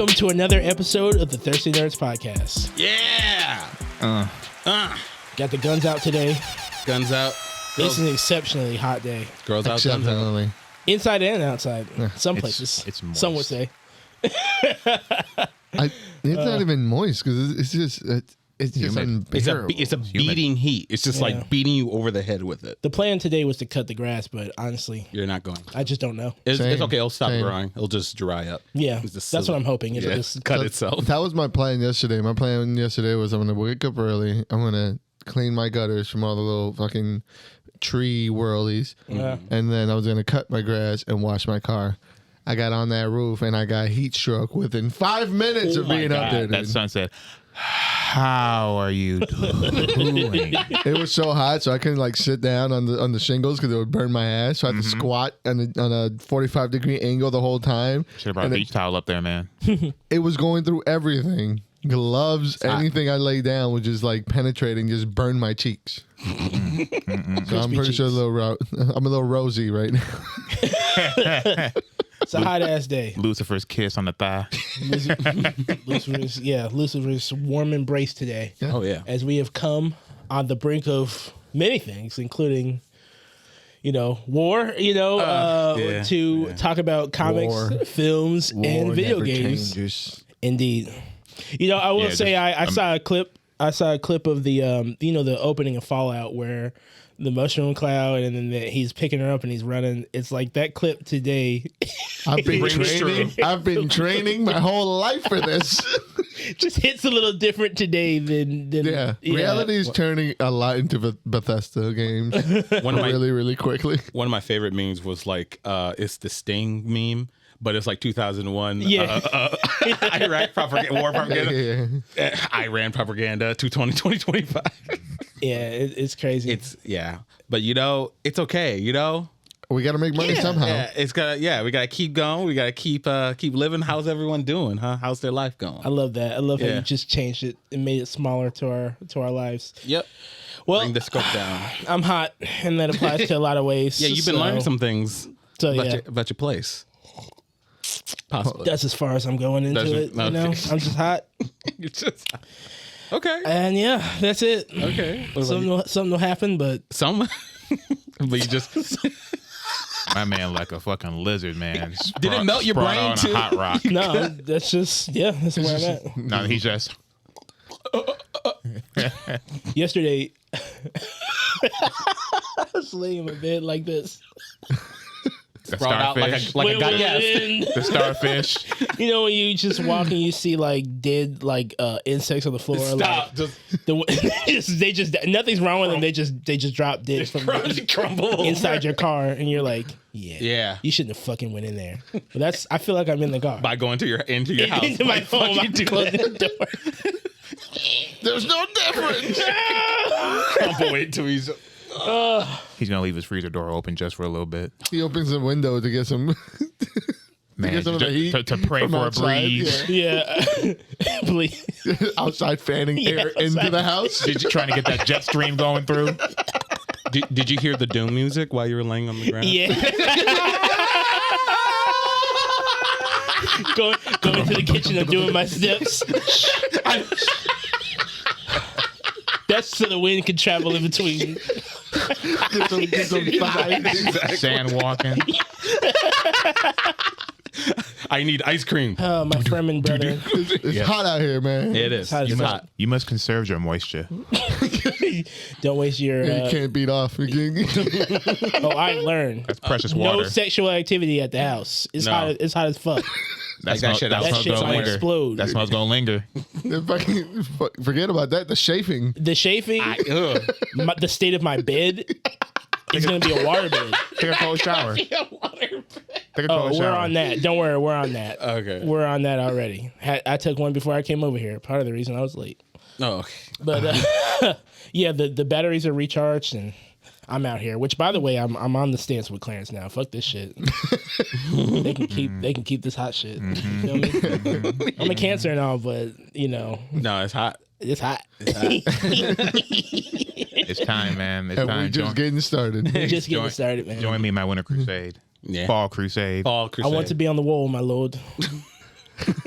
welcome to another episode of the Thirsty Nerds Podcast. Yeah! Got the guns out today. Guns out. It's an exceptionally hot day. Girls out, guns out. Inside and outside. Some places. It's moist. Some would say. It's not even moist because it's just unbearable. It's a beating heat. It's just like beating you over the head with it. The plan today was to cut the grass, but honestly, You're not going. I just don't know. It's okay. It'll stop growing. It'll just dry up. Yeah, It's just that's what I'm hoping. It'll just cut itself. That was my plan yesterday. My plan yesterday was I'm going to wake up early. I'm going to clean my gutters from all the little fucking tree whirlies. Yeah. And then I was going to cut my grass and wash my car. I got on that roof and I got heat stroke within 5 minutes of being up there. Dude. That son said, "How are you doing?" It was so hot, so I couldn't like sit down on the shingles because it would burn my ass. So I had to squat on a 45-degree angle the whole time. Should have brought a beach towel up there, man. It was going through everything. Gloves, anything I lay down was just like penetrating, just burn my cheeks. So I'm pretty sure I'm a little rosy right now. It's a hot ass day. Lucifer's kiss on the thigh. Lucifer's warm embrace today. Yeah. Oh, yeah. As we have come on the brink of many things, including, war, to talk about comics, films, and video games. Changes. Indeed. I will say I saw a clip. I saw a clip of the the opening of Fallout where the mushroom cloud and then he's picking her up and he's running. It's like that clip today. I've been training my whole life for this. Just hits a little different today than Reality is turning a lot into Bethesda games really quickly. One of my favorite memes was like, it's the Sting meme, but it's like 2001. Iraq war propaganda. Iran propaganda to 2025. Yeah, it's crazy. But it's okay. We got to make money somehow. Yeah, we gotta keep going. We gotta keep living. How's everyone doing? Huh? How's their life going? I love that. I love how you just changed it and made it smaller to our lives. Yep. Well, bring the scope down. I'm hot, and that applies to a lot of ways. Yeah, you've been learning some things about your place. Possibly. That's as far as I'm going into it. I'm just hot. You're just hot. Okay. And that's it. Okay. Something will happen, but but you just. My man, like a fucking lizard, man. Did it melt your brain too? On a hot rock. No, that's just that's where I'm at. No, he's just. Yesterday, I was laying in my bed like this. The starfish. Like a guy. The starfish. When you just walk and you see like dead insects on the floor. Stop. They just nothing's wrong with them. They just drop dead from crumble inside your car, and you're like, yeah. You shouldn't have fucking went in there. But I feel like I'm in the car by going into your house into my home. I'm closing the door. There's no difference. Crumble it till he's. He's gonna leave his freezer door open just for a little bit. He opens the window to get some. Man, some of the heat to pray for outside. a breeze. Yeah. Please. Outside fanning air into the house. Trying to get that jet stream going through. Did you hear the Doom music while you were laying on the ground? Yeah. Going to the kitchen and doing my steps. That's so the wind can travel in between. Get some thighs. Exactly. Sand walking. I need ice cream. Oh, my Fremen brother. It's hot out here, man. It is. It's hot. You must conserve your moisture. Don't waste your. You can't beat off. I learned. That's precious water. No sexual activity at the house. It's hot. It's hot as fuck. That shit's smells gonna explode. That smells gonna linger. Forget about that. The chafing. The chafing. The state of my bed is gonna be a water bed. Take a cold shower. We're on that. Don't worry, we're on that. Okay. We're on that already. I took one before I came over here. Part of the reason I was late. Oh, okay. But the batteries are recharged and I'm out here. Which, by the way, I'm on the stance with Clarence now. Fuck this shit. They can keep this hot shit. You feel me? I'm a Cancer and all, but No, it's hot. It's hot. It's time, man. It's time. We're just getting started. Just getting started, man. Join me in my winter crusade. Yeah. Fall crusade. I want to be on the wall, my lord.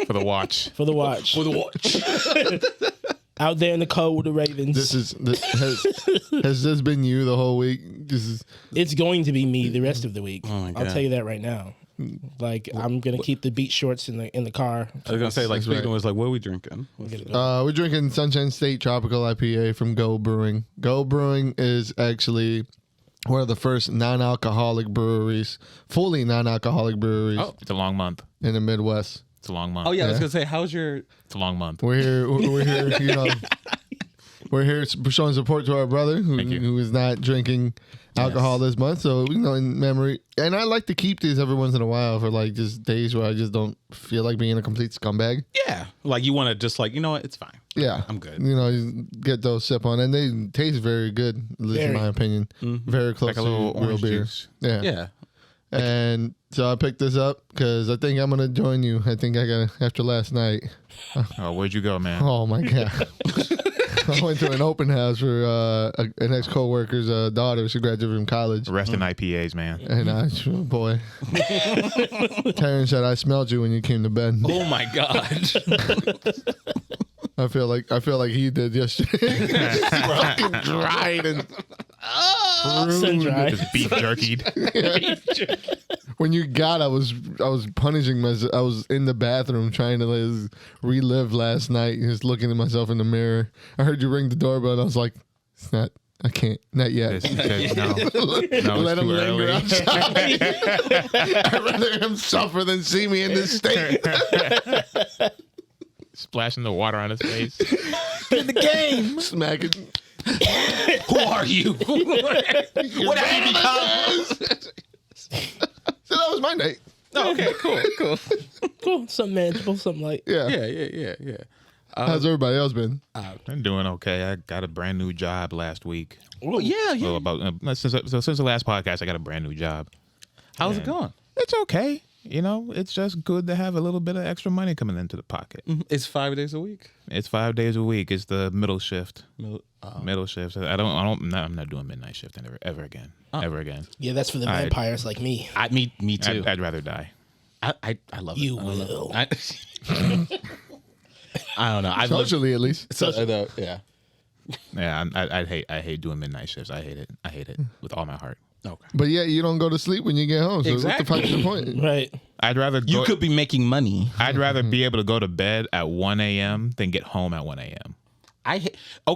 For the watch. For the watch. For the watch. Out there in the cold with the Ravens. Has this been you the whole week? It's going to be me the rest of the week. Oh my God. I'll tell you that right now. Like, I'm gonna keep the beach shorts in the car. I was gonna say, like, speaking right. was like, what are we drinking? We're drinking Sunshine State Tropical IPA from Go Brewing. Go Brewing is actually one of the first non-alcoholic breweries, fully non-alcoholic breweries It's a long month. in the Midwest. It's a long month. Oh yeah, I was gonna say, how's your? It's a long month. We're here, you know, we're here showing support to our brother who is not drinking alcohol this month. So, you know, in memory. And I like to keep these every once in a while for like just days where I just don't feel like being a complete scumbag. Yeah, like you want to just like, you know what, it's fine. Yeah. I'm good. You know, you get those sip on. And they taste very good, at least in Very. my opinion. Very close Like a little to real orange beer. juice. Yeah. Yeah. And so I picked this up because I think I'm going to join you. I think I got after last night. Oh, where'd you go, man? Oh, my God. I went to an open house for an ex-co-worker's daughter. She graduated from college. Rest in IPAs, man. And oh boy. Taryn said, I smelled you when you came to bed. Oh my God. I feel like he did yesterday. Fucking dried and Sun dried. Just beef jerkied. when you got, I was punishing myself. I was in the bathroom trying to relive last night, just looking at myself in the mirror. I heard you ring the doorbell, and I was like, "It's not. I can't. Not yet." No, Let it's him too linger early. outside. I'd rather him suffer than see me in this state. Splashing the water on his face. In the game, smacking. Who are you? What have you become? So that was my night. Oh, okay, cool. Cool. Something manageable. Something like. Yeah. Yeah. How's everybody else been? I'm doing okay. I got a brand new job last week. Well, yeah. Well, about since the last podcast, I got a brand new job. How's it going? It's okay. You know, it's just good to have a little bit of extra money coming into the pocket. It's 5 days a week. It's 5 days a week. It's the middle shift. Oh. Middle shift. I'm not doing midnight shift ever again. Ever again. Yeah, that's for the vampires like me. Me too. I'd rather die. I love it. You I love will. it. I don't know. I've lived, Socially, at least. yeah. Yeah, I hate doing midnight shifts. I hate it with all my heart. Okay. But yeah, you don't go to sleep when you get home. So Exactly. what the fuck is the point? Right. I'd rather You could be making money. I'd rather be able to go to bed at 1 a.m. than get home at 1 a.m. Okay,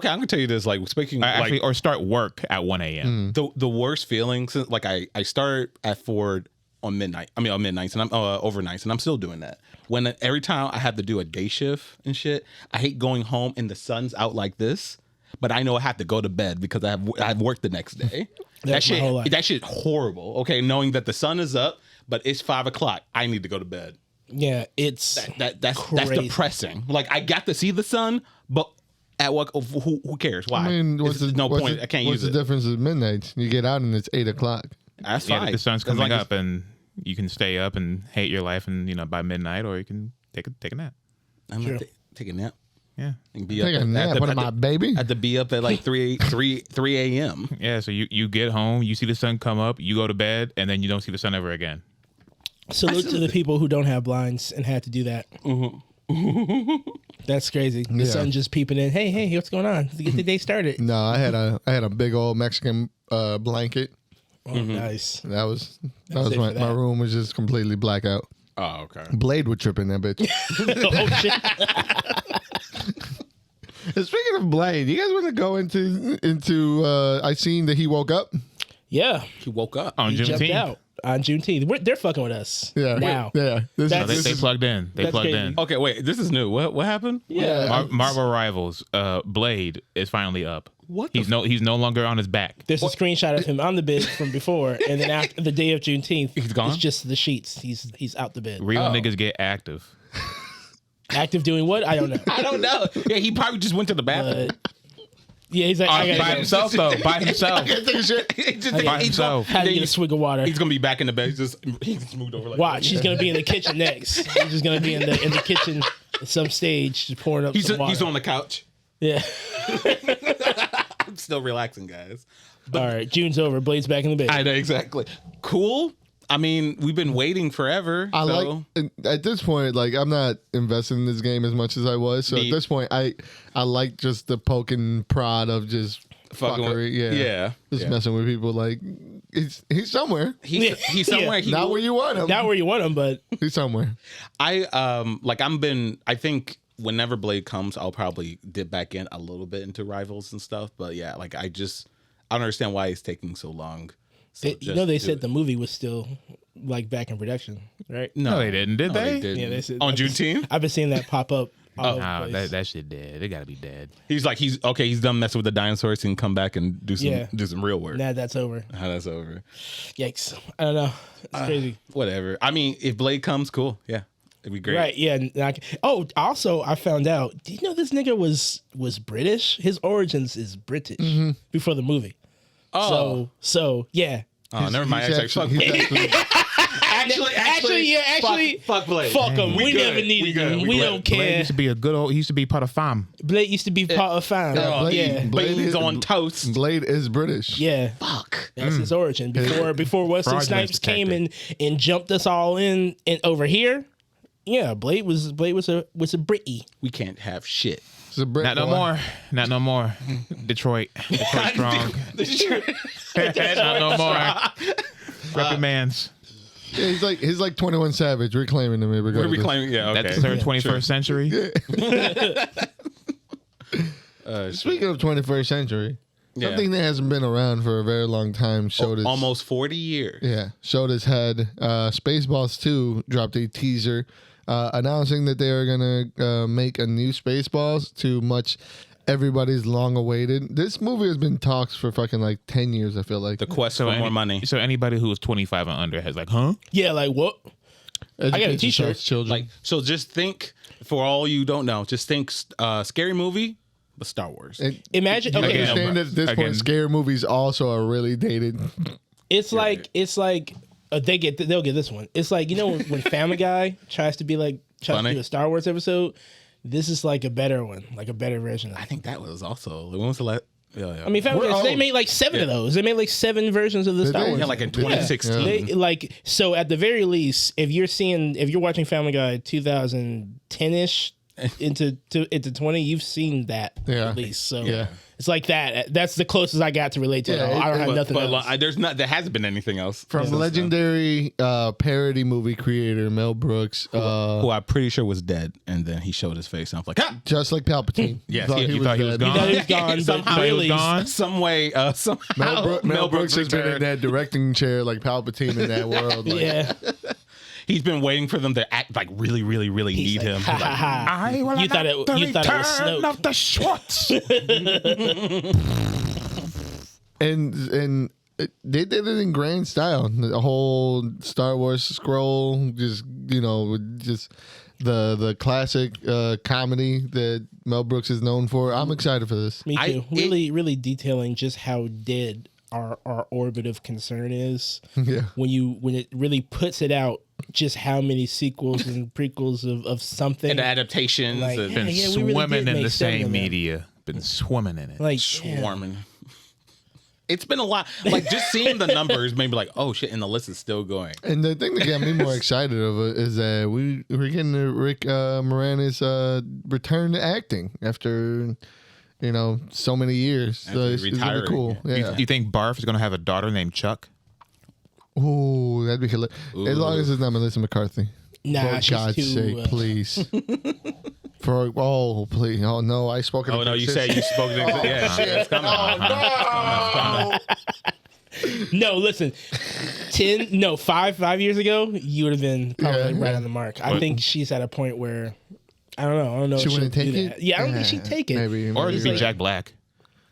I'm gonna tell you this. Like speaking, Actually, or start work at 1 a.m. the worst feeling since like I started at Ford on midnights and I'm overnights and I'm still doing that. When every time I have to do a day shift and shit, I hate going home and the sun's out like this. But I know I have to go to bed because I have work the next day. That's my whole life. That shit horrible. Okay, knowing that the sun is up, but it's 5 o'clock. I need to go to bed. Yeah, it's That's crazy. depressing. Like I got to see the sun, but at what? Who cares? Why? I mean, There's no point. I can't use What's the it. difference at midnight? You get out and it's 8 o'clock. That's Yeah, fine. the sun's As long coming as- up, and you can stay up and hate your life, and by midnight, or you can take a nap. I'm Sure. gonna take a nap. Yeah, And be Take up a nap. What am I, baby? I had to be up at like 3 a.m. yeah. So you get home, you see the sun come up, you go to bed, and then you don't see the sun ever again. Salute to the people who don't have blinds and had to do that. That's crazy. The sun just peeping in. Hey, what's going on? Let's get the day started. No, I had a big old Mexican blanket. Oh, nice. That was it my for that. room was just completely blackout. Oh, okay. Blade would trip in that bitch. Oh shit. Speaking of Blade, you guys want to go into I seen that he woke up. Yeah. He woke up. On He jumped Juneteenth, out on Juneteenth. They're fucking with us. Yeah. Now. Yeah. This, That's- they this plugged in. They that's plugged crazy. in. Okay, wait. This is new. What happened? Yeah. Marvel Rivals, Blade is finally up. What He's no longer on his back. There's a screenshot of him on the bed from before, and then after the day of Juneteenth, He's gone? It's just the sheets. He's out the bed. Real niggas get active. Active doing what? I don't know. I don't know. Yeah, he probably just went to the bathroom. Yeah, he's like, I By gotta go. himself though. By himself. By himself. Had to get a swig of water. He's gonna be back in the bed. He's moved over like Watch, he's gonna be in the kitchen next. He's just gonna be in the kitchen at some stage, just pouring up some water. He's on the couch. Yeah. I'm still relaxing, guys. All right, June's over. Blade's back in the bed. I know exactly. Cool. I mean, we've been waiting forever. At this point, like I'm not invested in this game as much as I was. So at this point, I like just the poke and prod of just fuckery. Just messing with people. Like he's somewhere. He's somewhere. He not where you want him. Not where you want him, but he's somewhere. I think whenever Blade comes, I'll probably dip back in a little bit into Rivals and stuff. But yeah, like I don't understand why it's taking so long. So they said the movie was still like back in production, right? No, they didn't. Did they? Yeah, they said on Juneteenth. I've been seeing that pop up. That shit dead. It gotta be dead. He's done messing with the dinosaurs and come back and do some real work. Nah, that's over. That's over. Yikes! I don't know. It's crazy. Whatever. I mean, if Blade comes, cool. Yeah, it'd be great. Right? Yeah. Also, I found out. Do you know this nigga was British? His origins is British before the movie. Oh, so yeah. Oh, never mind. Actually, fuck Blade. Fuck him. We never needed him. We don't care. Blade used to be he used to be part of fam. Blade used to be part of fam. Blade is on toast. Blade is British. Yeah. Fuck. That's his origin. Before Wesley Snipes came and jumped us all in over here. Yeah, Blade was a Britty. We can't have shit. Not no more. Detroit strong. Not no more. Reprimans. Yeah, he's like 21 Savage. We're claiming him. We're reclaiming. Yeah, okay. That's their 21st century. Speaking of 21st century, something that hasn't been around for a very long time showed almost 40 years. Yeah, showed his head. Spaceballs 2 dropped a teaser announcing that they are gonna make a new Spaceballs to much everybody's long awaited. This movie has been talks for fucking like 10 years, I feel like. The quest for more money. So anybody who is 25 and under has like, huh? Yeah, like what? I got a t-shirt. Children. Like, so just think, for all you don't know, just think scary movie, but Star Wars. Imagine, I understand that at this point, scary movies also are really dated. It's like they'll get this one. It's like, you know, when Family Guy tries to do a Star Wars episode. This is like a better one, like a better version of it. I think that was also. When was the last? Yeah. I mean, they made like 7 of those. They made like 7 versions of the Star Wars. Yeah, like in 2016. So at the very least, if you're watching Family Guy 2010-ish into 20, you've seen that at least. So it's like that. That's the closest I got to relate to it. I don't have nothing else. There hasn't been anything else. From legendary parody movie creator Mel Brooks, who I'm pretty sure was dead, and then he showed his face, and I was like, just like Palpatine. Yes, he thought he was gone. He thought he was gone. Somehow he was gone. Some way, somehow. Mel Brooks has been in that directing chair like Palpatine in that world. Like. Yeah. He's been waiting for them to act like really, really, really need him. Ha, ha, ha. You thought it was Snoke. Of the Schwartz. and they did it in grand style. The whole Star Wars scroll, just the classic comedy that Mel Brooks is known for. I'm excited for this. Me too. Really detailing just how dead our orbit of concern is. Yeah. When it really puts it out. Just how many sequels and prequels of something and adaptations been swimming in the same media. Been swimming in it, like swarming. Yeah. It's been a lot. Like just seeing the numbers made me like, oh shit, and the list is still going. And the thing that got me more excited of it is that we're getting Rick Moranis return to acting after so many years. So it's really cool. Yeah. Do you think Barf is going to have a daughter named Chuck? Ooh, that'd be hilarious. As long as it's not Melissa McCarthy. Nah, for God's sake, please. Please. Oh no, I spoke. Oh no, you say you spoke. Yeah, shit. No, listen. 5 years ago, you would have been probably right on the mark. I think she's at a point where I don't know. She wouldn't take it. Yeah, I don't think she'd take it. Maybe. Or it'd be Jack Black.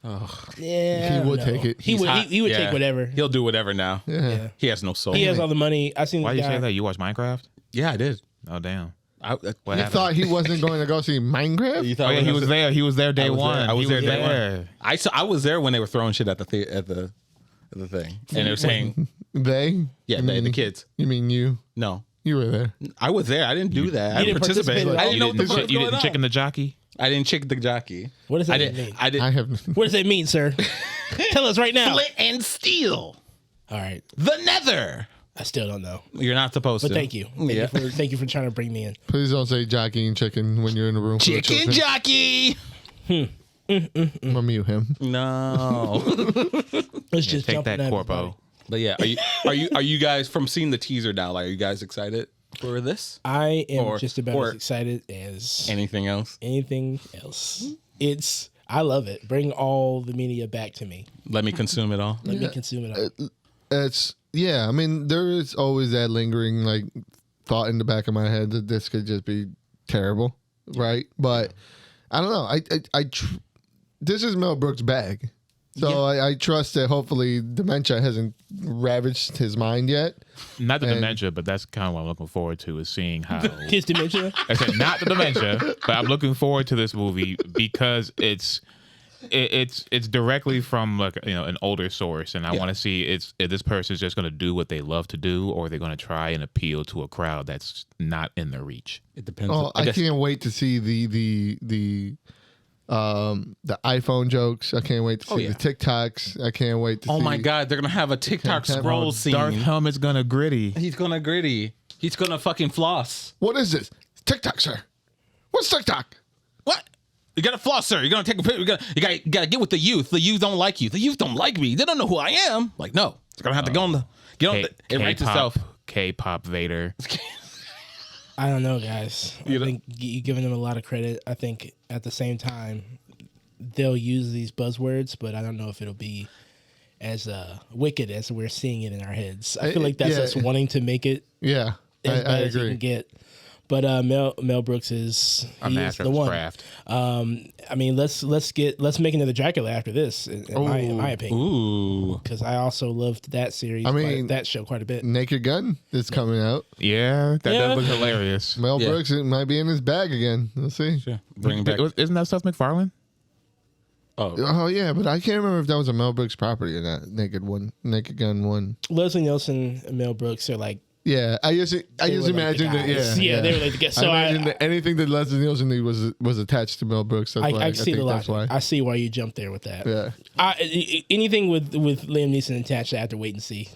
Oh. Yeah, he would take it. He would take whatever. He'll do whatever now. Yeah. He has no soul. He has all the money. I seen. Why you say that? You watch Minecraft? Yeah, I did. Oh damn. You thought he wasn't going to go see Minecraft? You thought he was there. He was there day one. I was there day one. I was there when they were throwing shit at the thing, and they were saying they. Yeah, the kids. You mean you? No, you were there. I was there. I didn't do that. I didn't participate. I didn't know what the fuck was going on. You didn't chicken the jockey. I didn't chicken the jockey. What does that mean? I have. What does that mean, sir? Tell us right now. Flint and steel. All right. The Nether. I still don't know. You're not supposed But to. thank you. Thank you for trying to bring me in. Please don't say jockey and chicken when you're in the room. Chicken jockey. I'm gonna mute him. No. Let's just Take jump that, on Corpo. But yeah, are you guys from seeing the teaser now? Like, are you guys excited for this? I am Or- just about or- as excited as Anything else? anything else. I love it. Bring all the media back to me. Let me consume it all. Let me consume it all. I mean, there is always that lingering like thought in the back of my head that this could just be terrible, right? But I don't know. This is Mel Brooks' bag, so I trust that hopefully dementia hasn't ravaged his mind yet. Not the dementia, but that's kind of what I'm looking forward to is seeing how. His dementia. I said not the dementia, but I'm looking forward to this movie because it's directly from like an older source, and I want to see if this person's just going to do what they love to do, or they're going to try and appeal to a crowd that's not in their reach. It depends. Oh, I can't wait to see the iPhone jokes. I can't wait to see the TikToks. I can't wait to see. Oh my God, they're gonna have a TikTok scroll scene. Darth Helmet's gonna gritty. He's gonna gritty. He's gonna fucking floss. What is this? TikTok, sir. What's TikTok? What? You gotta floss, sir. You're gonna take a picture. You gotta get with the youth. The youth don't like you. The youth don't like me. They don't know who I am. Like, no. It's gonna have to get on it writes itself. K-pop Vader. I don't know, guys. I think you're giving them a lot of credit. I think at the same time, they'll use these buzzwords, but I don't know if it'll be as wicked as we're seeing it in our heads. I feel like that's us wanting to make it Yeah, as bad I as you agree. can get. But Mel Brooks is A master the of his one. craft. I mean, let's make another Dracula after this. In my opinion, Ooh. because I also loved that series. I mean, that show quite a bit. Naked Gun is coming out. Yeah, that does look hilarious. Mel Brooks it might be in his bag again. We'll see. Sure. Bring back. Isn't that Seth MacFarlane? Oh yeah, but I can't remember if that was a Mel Brooks property or not. Naked Gun 1. Leslie Nielsen and Mel Brooks are like. Yeah, I just imagine that. Yeah, they were like together. So I imagine that anything that Leslie Nielsen did was attached to Mel Brooks. That's why I see the that's logic. why. I see why you jumped there with that. Yeah, Anything with Liam Neeson attached, I have to wait and see.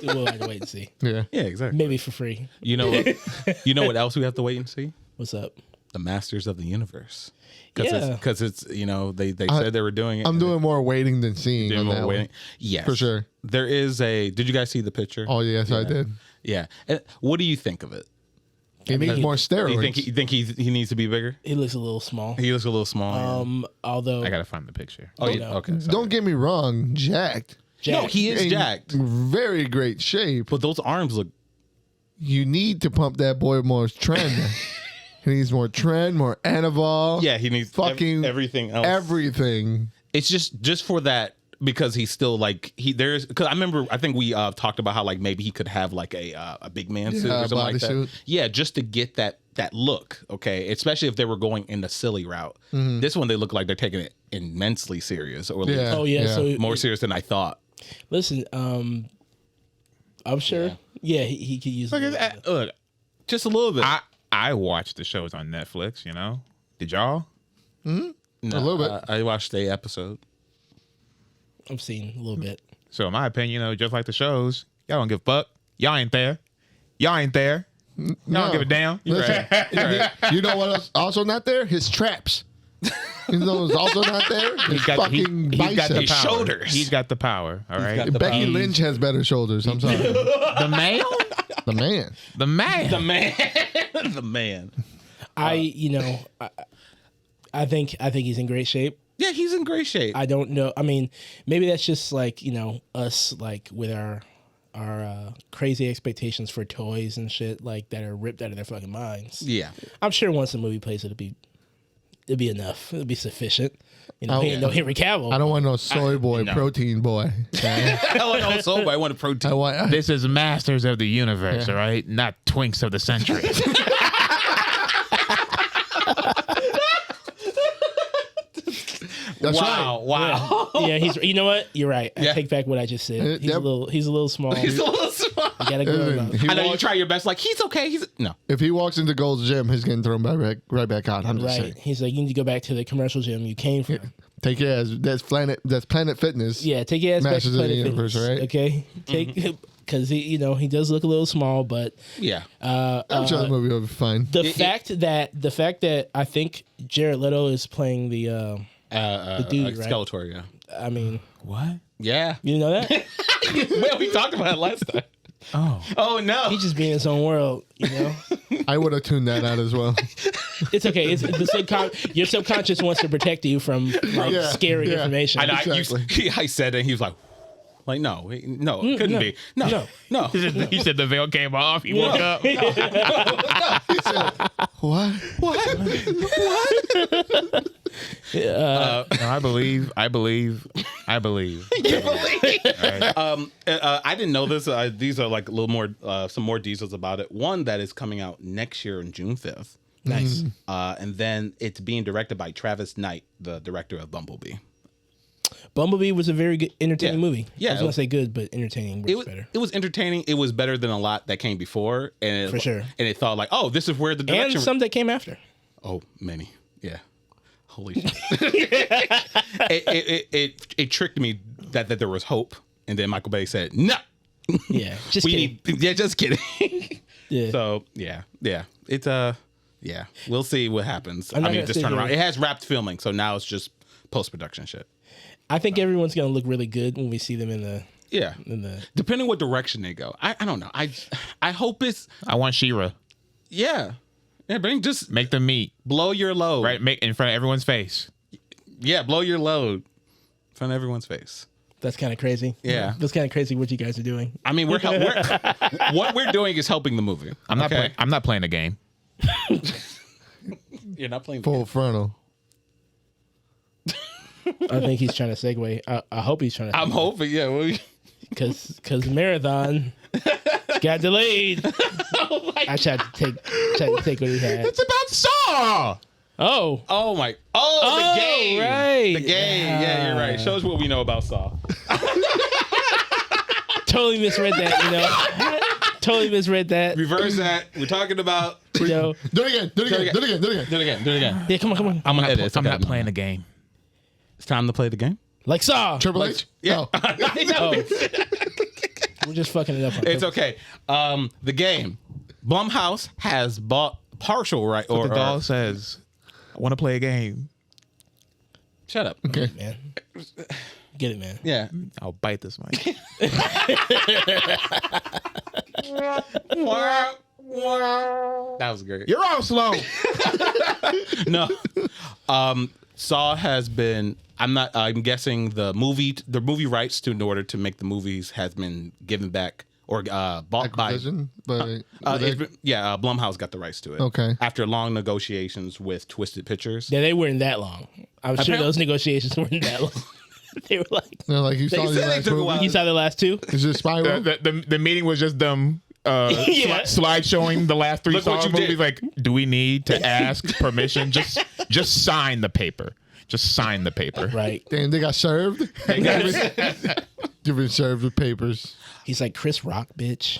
We'll have to wait and see. yeah. Exactly. Maybe for free. You know what else we have to wait and see? What's up? The Masters of the Universe. Yeah. Because it's they said they were doing it. I'm doing more waiting than seeing on that one. Yes, For sure. There is a. Did you guys see the picture? Oh yes, I did. Yeah. And what do you think of it? He needs more steroids. You think he needs to be bigger? He looks a little small. He looks a little small. Although I gotta find the picture. Oh yeah. Okay. Sorry. Don't get me wrong, jacked. No, he is In jacked. Very great shape. But those arms look. You need to pump that boy more trend. He needs more trend, more Anaval. Yeah, he needs fucking everything else. Everything. It's just for that because he's still like because I remember I think we talked about how like maybe he could have like a big man suit or something like that. bodysuit. Yeah, just to get that look. Okay, especially if they were going in the silly route. This one they look like they're taking it immensely serious, or at least Oh yeah. So more serious than I thought. listen, I'm sure. Yeah, he could use. Look, just a little bit. I watched the shows on Netflix. Did y'all? No, a little bit. I watched the episode. I've seen a little bit. So in my opinion, just like the shows, y'all don't give a fuck. Y'all ain't there. Y'all ain't there. Y'all don't give a damn. Listen, you know what else also not there? His traps. You know what's also not there? His fucking he's got the biceps. power. shoulders. He's got the power. All right. got the Becky power. Lynch has better shoulders. I'm sorry. The man. The man. The man. The man. The man. I think he's in great shape. Yeah, he's in great shape. I don't know. I mean, maybe that's just like us like with our crazy expectations for toys and shit like that are ripped out of their fucking minds. Yeah. I'm sure once the movie plays, it'll be enough. It'll be sufficient. He ain't no Henry Cavill. I don't want no soy boy, protein boy. Okay? I want a protein. I want. This is Masters of the Universe, all right? Not Twinks of the Century. That's Wow. right. Wow. Yeah, he's. You know what? You're right. I Yeah. take back what I just said. He's Yep. a little small. He's a little small. You gotta grow him up. He I know you walks- try your best. Like he's okay. No. If he walks into Gold's Gym, he's getting thrown right back out. I'm just Right. saying. He's like, you need to go back to the commercial gym you came from. Take your ass. That's Planet Fitness. Yeah, take your ass Masters of back the to Planet Universe, Fitness, right? Okay, take because he does look a little small, but Yeah. I'm sure the movie will be fine. the fact that I think Jared Leto is playing the dude, right? Skeletor, yeah. I mean, What? Yeah. you know that Well, we talked about it last time. Oh no. he's just being in his own world. I would have tuned that out as well. It's okay. It's your subconscious wants to protect you from scary information. I said it. And he was like, no, it couldn't be. No. He said the veil came off. He woke up. What? No, I believe. I didn't know this. These are like a little more, some more details about it. One that is coming out next year on June 5th. Nice. And then it's being directed by Travis Knight, the director of Bumblebee. Bumblebee was a very good, entertaining movie. Yeah. I was going to say good, but entertaining works better. It was entertaining. It was better than a lot that came before. And For sure. And it thought like, oh, this is where the direction. And some that came after. Oh, many. Yeah. Holy shit. it tricked me that there was hope. And then Michael Bay said, no. Yeah. Just kidding. Just kidding. Yeah. So, yeah. It's, yeah. We'll see what happens. I'm not gonna just sit turn around. here. It has wrapped filming. So now it's just post-production shit. I think everyone's going to look really good when we see them in the... Yeah. Depending what direction they go. I don't know. I hope it's... I want She-Ra. Yeah. Yeah, just Make them meet. blow your load. Right? Make in front of everyone's face. Yeah, blow your load in front of everyone's face. That's kind of crazy. Yeah. That's kind of crazy what you guys are doing. I mean, what we're doing is helping the movie. I'm not playing a game. You're not playing Full frontal. I think he's trying to segue. I hope he's trying to. I'm hoping, yeah. Because Marathon got delayed. I tried to take what he had. It's about Saw. Oh. The game. Right. The game. Yeah, you're right. Shows what we know about Saw. Totally misread that, Totally misread that. Reverse that. We're talking about. Do it again. Do it again. Yeah, come on. I'm gonna edit. I'm not playing a game. It's time to play the game. Like Saw. Triple H? Yeah. Oh. Oh. We're just fucking it up. It's okay. The game. Blumhouse has bought partial right. The doll says, I want to play a game. Shut up. Okay. man. Get it, man. Yeah. I'll bite this mic. That was great. You're all slow. No. Saw has been. I'm guessing the movie rights in order to make the movies has been given back or bought Acquisition, by. Blumhouse got the rights to it. Okay. After long negotiations with Twisted Pictures. Yeah, they weren't that long. I'm sure those negotiations weren't that long. They were like, No, like you saw said the they last took a movie. while. you saw the last two? Is it Spiral? the meeting was just them Yeah. slide showing the last three Look what Saw you movies. did. Like, do we need to ask permission? Just sign the paper. Just sign the paper. Right. Damn, they got served. You've been served with papers. He's like, Chris Rock, bitch.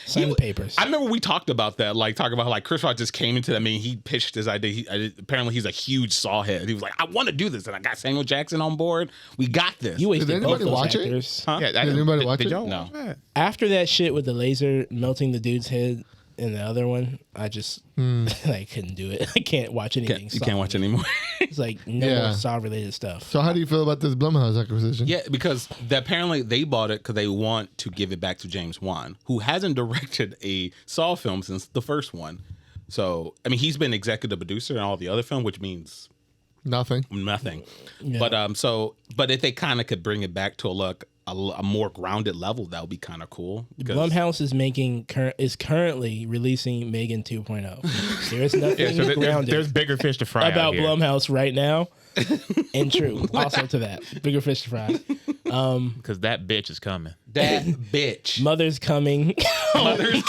Sign the papers. I remember we talked about that, talking about how Chris Rock just came into that. I mean, he pitched his idea. Apparently, he's a huge Saw head. He was like, I want to do this. And I got Samuel Jackson on board. We got this. You wasted Did both anybody those watch it? actors. Huh? Yeah, Did anybody watch did it? y'all No. watch that? After that shit with the laser melting the dude's head in the other one, I just I couldn't do it. I can't watch anything. You can't watch anymore. It's like no Yeah. more Saw related stuff. So how do you feel about this Blumhouse acquisition? Yeah, because apparently they bought it because they want to give it back to James Wan, who hasn't directed a Saw film since the first one. So, I mean, he's been executive producer in all the other films, which means Nothing. nothing. Yeah. But if they kind of could bring it back to a more grounded level, that would be kind of cool. Because Blumhouse is currently releasing Megan 2.0. There's nothing So grounded there's bigger fish to fry about out here. Blumhouse right now. And true, also to that, bigger fish to fry. Because that bitch is coming. that bitch. Mother's coming. Mother's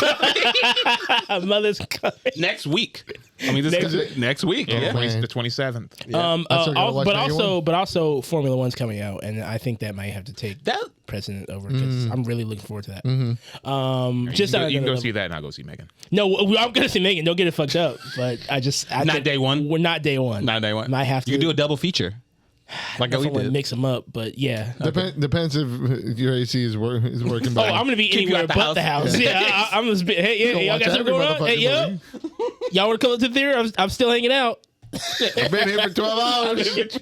coming. Next week. I mean, next week. Yeah, Yeah. man. the 27th. I still gotta watch Megan But also Formula One's coming out, and I think that might have to take That precedent over because I'm really looking forward to that. Just You can go see that and I'll go see Megan. No, I'm gonna see Megan. Don't get it fucked up. But I Not think day one? We're not day one. Not day one. Might have to. You can do a double feature. Like I we don't want to did. mix them up, but yeah. Depends if your AC is working. Oh, Better. I'm gonna be Keep you anywhere out the but the house. Yeah, I'm just be, hey, y'all watch got something every going on? Hey, yo, y'all want to come to the theater? I'm still hanging out. I've been here for 12 hours.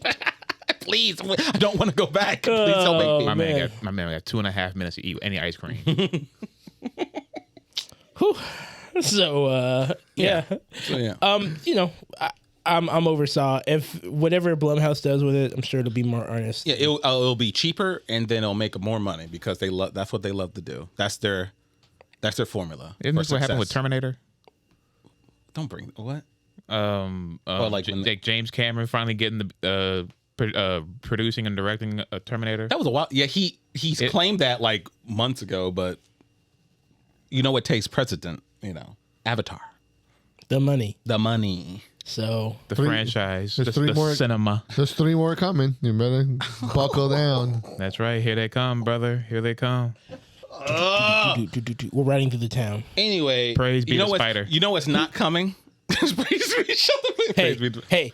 Please, I don't want to go back. Please don't make me. My man got 2.5 minutes to eat any ice cream. Whew. So yeah. So, yeah. I'm oversaw. If whatever Blumhouse does with it, I'm sure it'll be more earnest. Yeah, it'll be cheaper, and then it'll make more money because they love. That's what they love to do. That's their formula. Isn't this what happened with Terminator? Don't bring what? Like James Cameron finally getting the producing and directing a Terminator. That was a while. Yeah, he's claimed that like months ago, but you know what takes precedent? Avatar. The money. So the franchise, there's the 3 more cinema. There's 3 more coming. You better buckle down. That's right. Here they come, brother. Here they come. We're riding through the town. Anyway, Praise be the spider. You know what's not coming? Hey,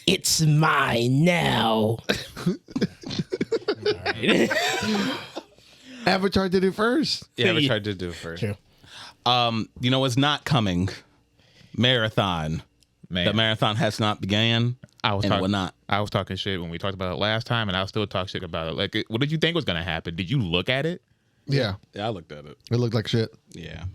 it's mine now. Avatar did it first. Yeah, Avatar did do it first. True. You know what's not coming? Marathon. Man. The marathon has not began. I was talking shit when we talked about it last time, and I'll still talk shit about it. Like, what did you think was going to happen? Did you look at it? Yeah. Yeah, I looked at it. It looked like shit. Yeah.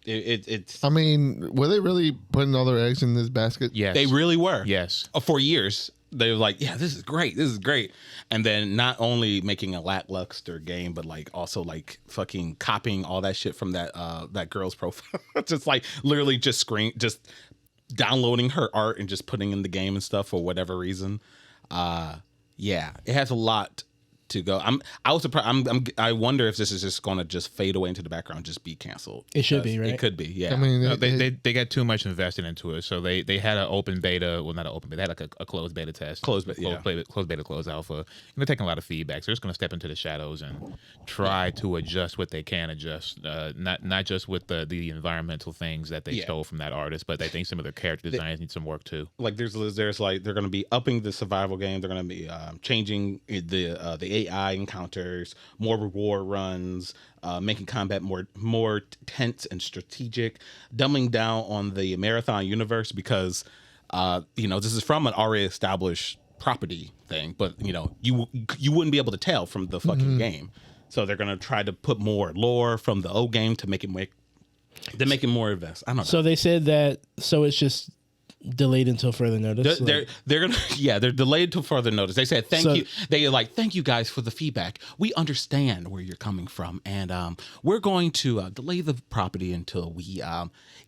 It's. I mean, were they really putting all their eggs in this basket? Yes. They really were. Yes. For years, they were like, "Yeah, this is great. This is great," and then not only making a lackluster game, but like also like fucking copying all that shit from that girl's profile. Just like literally just downloading her art and just putting in the game and stuff for whatever reason. Yeah, it has a lot to go. I was surprised. I wonder if this is just going to just fade away into the background, and just be canceled. It should be, right? It could be. Yeah. I mean, No, they got too much invested into it, so they had an open beta. Well, not an open beta. They had like a closed beta test. Closed beta, closed alpha. And they're taking a lot of feedback. So they're just going to step into the shadows and try to adjust what they can adjust. Not just with the environmental things that they stole from that artist, but they think some of their character designs need some work too. Like there's like they're going to be upping the survival game. They're going to be changing the AI encounters, more reward runs, making combat more tense and strategic, dumbing down on the marathon universe because this is from an already established property thing, but you wouldn't be able to tell from the fucking game. So they're gonna try to put more lore from the old game to make it more invest. I don't know. So they said that. So it's just delayed until further notice. They're delayed until further notice. They said thank you. They thank you guys for the feedback. We understand where you're coming from, and we're going to delay the property until we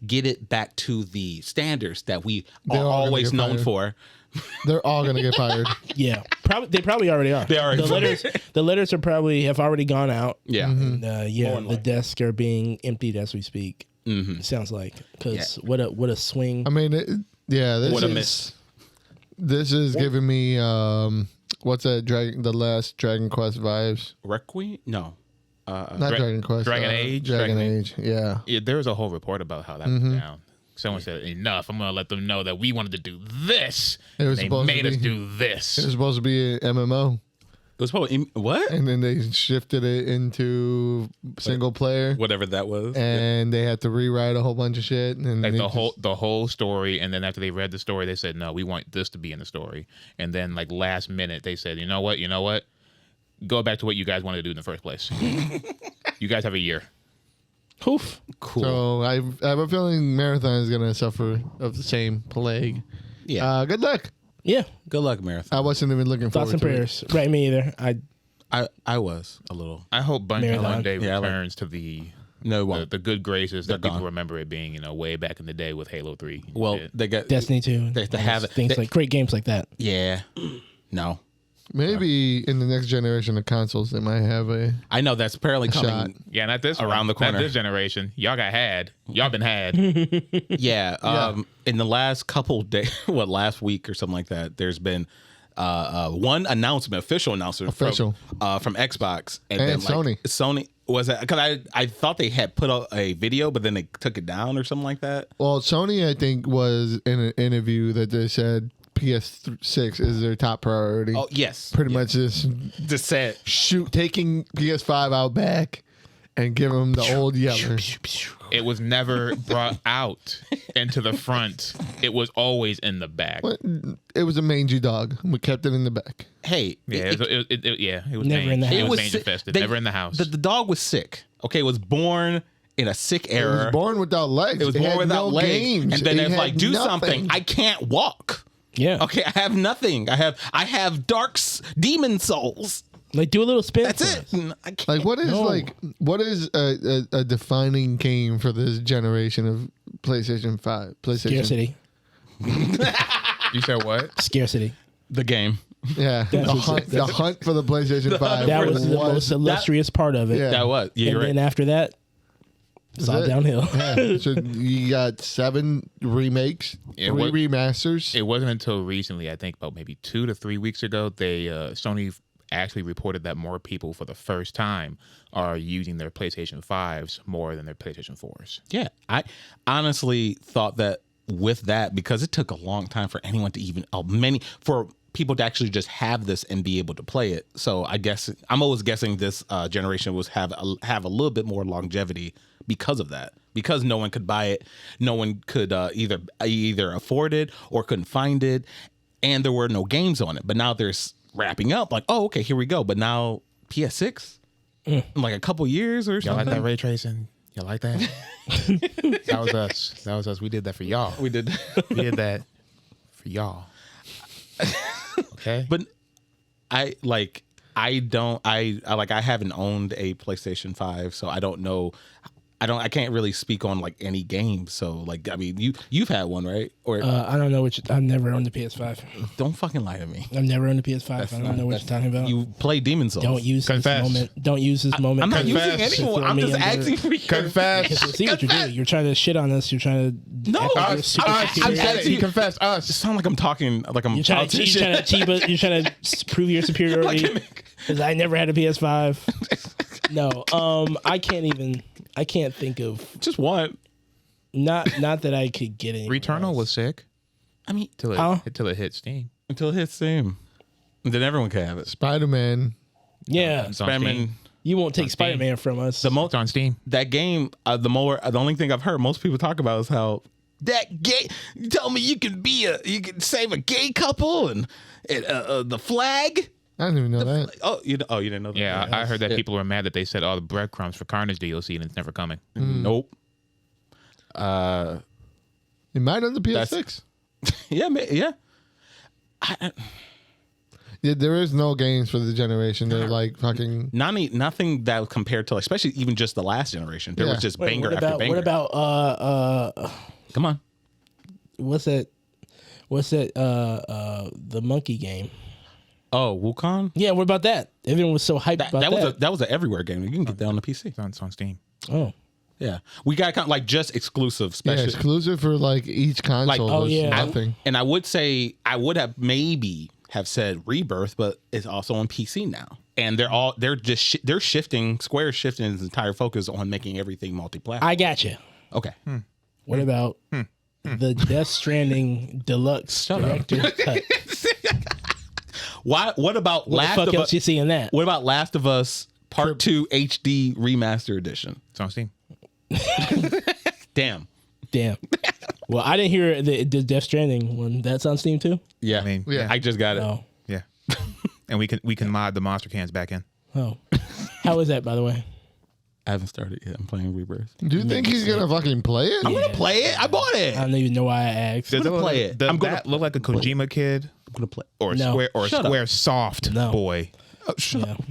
get it back to the standards that we are always known for. They're all gonna get fired. Yeah, they probably already are. They already the letters have already gone out. Yeah, and, the desks are being emptied as we speak. Mm-hmm. It sounds like because what a swing. I mean, what a miss. This is giving me what's that? The last Dragon Quest vibes. Requiem? No, not Dragon Quest. Dragon Age. Dragon Age. Yeah. There was a whole report about how that went down. Someone said, "Enough! I'm gonna let them know that we wanted to do this. They made us do this." It was supposed to be an MMO. It was probably what? And then they shifted it into single player, whatever that was, and they had to rewrite a whole bunch of shit. And like the whole story. And then after they read the story, they said, "No, we want this to be in the story." And then like last minute, they said, "You know what? Go back to what you guys wanted to do in the first place. You guys have a year." Oof. Cool. So I have a feeling Marathon is gonna suffer of the same plague. Yeah. Good luck. Yeah. Good luck, Marathon. I wasn't even looking forward Thoughts and to prayers. Right, me either. I was a little. I hope Bungie Marathon. one day returns to the good graces that people remember it being, way back in the day with Halo 3. Well, they got Destiny 2. They have things like great games like that. Yeah. No. Maybe in the next generation of consoles, they might have I know that's apparently coming. shot. Yeah, not this around the corner. Not this generation. Y'all got had. Y'all been had. Yeah. In the last couple days, last week or something like that, there's been one official announcement from Xbox and then Sony. Sony was that because I thought they had put out a video, but then they took it down or something like that. Well, Sony, I think, was in an interview that they said PS6 is their top priority. Oh yes, Pretty much just set. taking PS5 out back and give them the old yeller. It was never brought out into the front. It was always in the back. What? It was a mangy dog. We kept it in the back. Hey, Yeah, it was Never in the mange. It house. was mange infested. Never in the house. The dog was sick. Okay, it was born in a sick It era. was born without legs. It was It born had without no legs, games. and then It it's had like, do nothing. something. I can't walk. Yeah. Okay, I have nothing. I have demon souls. Like, do a little spin. That's for it. us. I can't. Like what is a defining game for this generation of PlayStation 5? PlayStation. Scarcity. You said what? Scarcity. The game. Yeah, the hunt for the PlayStation 5. That was the most illustrious part of it. Yeah. That was. Yeah, And you're then right. after that, it's all it. downhill. Yeah, so you got 7 remakes, Yeah, 3 what- remasters. It wasn't until recently, I think about maybe 2 to 3 weeks ago, Sony actually reported that more people for the first time are using their PlayStation 5s more than their PlayStation 4s. Yeah, I honestly thought that with that, because it took a long time for anyone to even for people to actually just have this and be able to play it. So I guess I'm always guessing this generation was have a little bit more longevity because of that. Because no one could buy it, no one could either afford it or couldn't find it, and there were no games on it. But now there's wrapping up. Like, oh, okay, here we go. But now PS6 in like a couple years or Y'all something. like that ray tracing? Y'all like that? That was us. That was us. We did that for y'all. We did. We did that for y'all. Okay. But I haven't owned a PlayStation 5, so I don't know. I can't really speak on like any game. So like, I mean, you've had one, right? Or I don't know I've never owned a PS5. don't fucking lie to me. I've never owned a PS5. I don't know what you're talking about. You play Demon Souls. Don't use Confess. this moment. Don't use this moment. I'm not Confess. using anyone. Throw I'm me just under- asking for you. Confess. Because see what you're doing. You're trying to shit on us. You're trying to. No, act like you're us, super us. superior. I'm asking- He confessed It us. sound like I'm talking like I'm a You're trying politician. you're trying to prove your superiority because I never had a PS5. No, I can't think of Just one. not that I could get any. Returnal was sick I mean, till Huh? it hit Steam. until it hits Steam, and then everyone can have it. Spider-Man. Yeah, It's on Spider-Man. Steam. you won't take on Steam. Spider-Man from us. It's on Steam. That game, the only thing I've heard most people talk about is how that gay. You tell me you can save a gay couple and the flag. I didn't even know that. Oh, you didn't know that? Yeah, I heard that Yeah. people were mad that they set all the breadcrumbs for Carnage DLC and it's never coming. Nope. It might on the PS6. Yeah, yeah. Yeah, there is no games for the generation. They're like fucking. Nothing that compared to, like, especially even just the last generation. There Yeah. was just Wait, banger what after about banger. what about Come on. what's that? The monkey game? Oh, Wukong. Yeah, what about that? Everyone was so hyped about that. That was an everywhere game. You can get that on the PC. It's on Steam. Oh, Yeah, we got kind of like just exclusive, Yeah, special. exclusive for like each console. oh, There's yeah. nothing. And I would say I would have maybe have said Rebirth, but it's also on PC now. And they're shifting. Square's shifting its entire focus on making everything multi-platform. I got you. Okay. What about the Death Stranding Deluxe Director's Cut? What about What Last the fuck of else Us? you see in that? What about Last of Us Part 2 HD Remaster Edition? It's on Steam. Damn. Damn. Well, I didn't hear the Death Stranding one. That's on Steam too. Yeah. I mean, Yeah. I just got it. Oh, yeah. And we can mod the monster cans back in. oh. How is that, by the way? I haven't started yet. I'm playing Rebirth. Do you think he's gonna fucking play it? I'm gonna play it. I bought it. I don't even know why I asked. Does gonna it play it. Does I'm gonna that look like a Kojima kid I'm gonna play. or a No. Square Shut up. Square Soft No. boy? Oh, shut Yeah. up.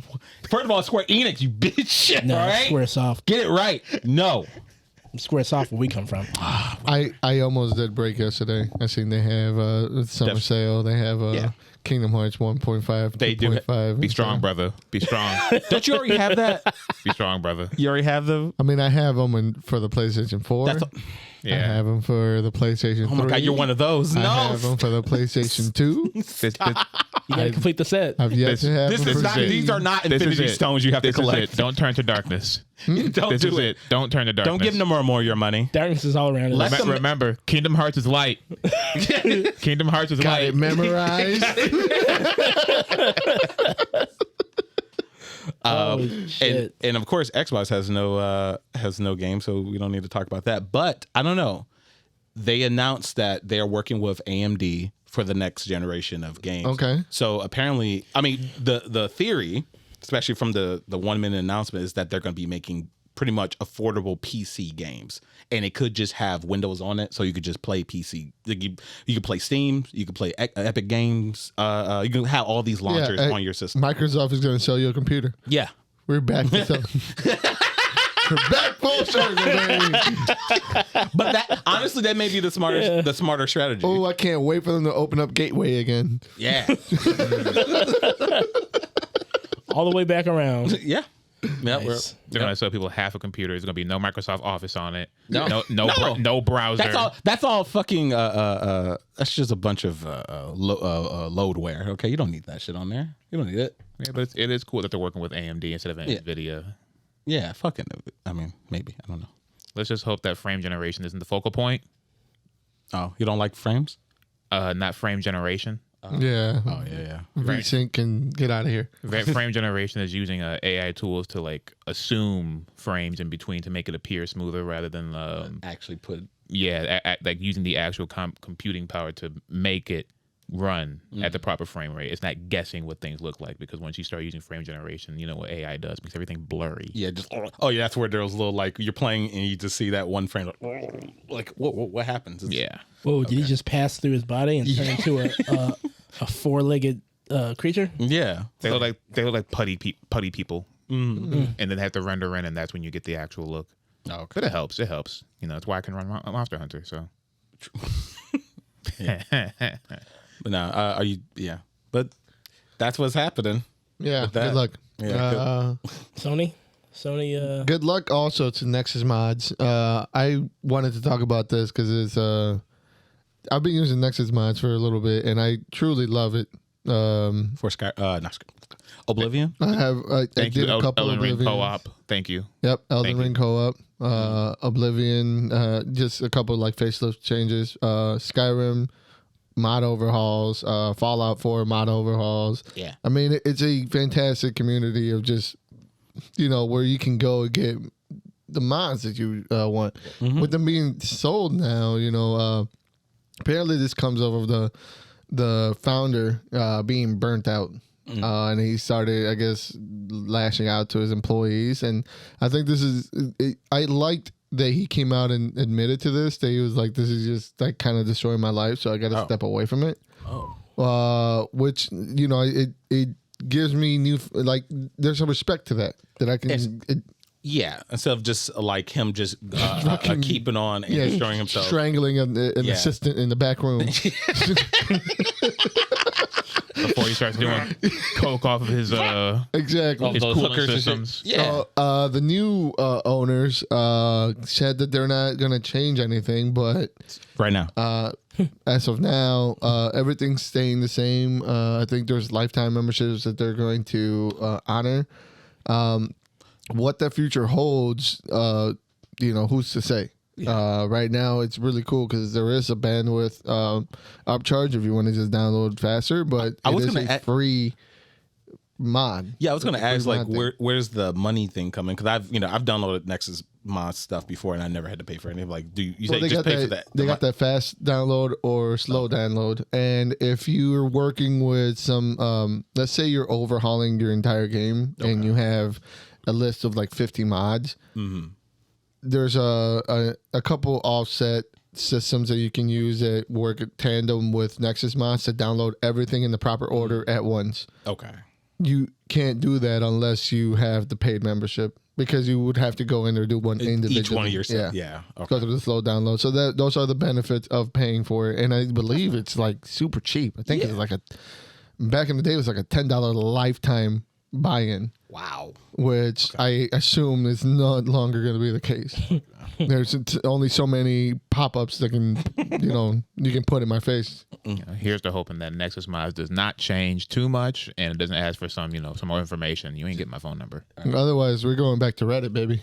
First of all, Square Enix, you bitch. No, all right? Squaresoft. Get it right. No. Squaresoft, where we come from. I almost did break yesterday. I seen they have summer sale. They have Yeah. Kingdom Hearts 1.5. They do. 2.5. Be strong, brother. Be strong. Don't you already have that? Be strong, brother. You already have the. I mean, I have them for the PlayStation 4. That's. I Yeah. have them for the PlayStation 3. Oh my god, you're one of those. I No. have them for the PlayStation 2. The You gotta complete the set. I've yet to have. This is not. These are not Infinity Stones you have to collect. Don't turn to darkness. Don't do it. Don't turn to darkness. Don't give no more your money. Darkness is all around us. Remember, Kingdom Hearts is light. Kingdom Hearts is Got light. it memorized. And of course, Xbox has no game, so we don't need to talk about that. But I don't know. They announced that they're working with AMD for the next generation of games. Okay. So apparently, I mean, the theory, especially from the 1 minute announcement, is that they're going to be making pretty much affordable PC games, and it could just have Windows on it, so you could just play PC. You could play Steam, you could play Epic Games. You can have all these launchers on your system. Microsoft is going to sell you a computer. Yeah. We're back to something. We're back full circle, baby. But that honestly, that may be the smarter strategy. Oh, I can't wait for them to open up Gateway again. Yeah. All the way back around. Yeah. Nice. They're gonna sell people half a computer. There's gonna be no Microsoft Office on it. No. No browser. That's all fucking. That's just a bunch of loadware. Okay, you don't need that shit on there. You don't need it. Yeah, but it is cool that they're working with AMD instead of NVIDIA. Yeah, fucking. I mean, maybe I don't know. Let's just hope that frame generation isn't the focal point. Oh, you don't like frames? Not frame generation. Yeah. Oh yeah. VSync and get out of here. Frame generation is using AI tools to like assume frames in between to make it appear smoother rather than Actually put. like using the actual computing power to make it run at the proper frame rate. It's not guessing what things look like, because once you start using frame generation, you know what AI does, makes everything blurry. Yeah, just that's where there's little like you're playing and you just see that one frame like what happens? Yeah. Whoa! Did he just pass through his body and turn into a four-legged creature? Yeah, they look like putty people, and then have to render in, and that's when you get the actual look. Oh, okay. But it helps. It helps. You know, it's why I can run Monster Hunter. So. But now, are you? Yeah, but that's what's happening. Yeah. Good luck. Yeah, Sony. Good luck also to Nexus Mods. I wanted to talk about this because it's I've been using Nexus Mods for a little bit, and I truly love it. For Oblivion. I did a couple of Elden Ring co-op. Thank you. Yep, Elden Ring co-op. Oblivion, just a couple of like facelift changes. Skyrim mod overhauls. Fallout 4 mod overhauls. Yeah. I mean, it's a fantastic community of just, where you can go and get the mods that you want. Mm-hmm. With them being sold now, apparently this comes over the founder being burnt out. And he started, I guess, lashing out to his employees. And I think I liked that he came out and admitted to this, that he was like, this is just like kind of destroying my life, so I got to step away from it. Which, it gives me new, like, there's some respect to that I can... Yeah, instead of just like him just keeping on and destroying himself. Strangling an assistant in the back room. Before he starts doing coke off of his exactly his those cooling hookers systems. Yeah. The new owners said that they're not going to change anything, but right now, as of now, everything's staying the same. I think there's lifetime memberships that they're going to honor. What the future holds, who's to say? Yeah. Right now, it's really cool because there is a bandwidth upcharge if you want to just download faster, but it is a free mod. Yeah, I was going to ask, like, where's the money thing coming? Because I've downloaded Nexus Mods stuff before, and I never had to pay for anything. Like, you say just pay for that? They got that fast download or slow download, and if you're working with some, let's say you're overhauling your entire game, and you have a list of like 50 mods. Mm-hmm. There's a couple offset systems that you can use that work tandem with Nexus Mods to download everything in the proper order at once. Okay. You can't do that unless you have the paid membership, because you would have to go in there and do one individually. Each one of your stuff. Yeah. Okay. Go through the slow download. So those are the benefits of paying for it. And I believe it's like super cheap. I think it's like back in the day, it was like a $10 lifetime buy-in. Wow. Which I assume is no longer going to be the case. There's only so many pop-ups that can, you can put in my face. Here's the hoping that Nexus Mods does not change too much and it doesn't ask for some more information. You ain't getting my phone number. Otherwise, we're going back to Reddit, baby.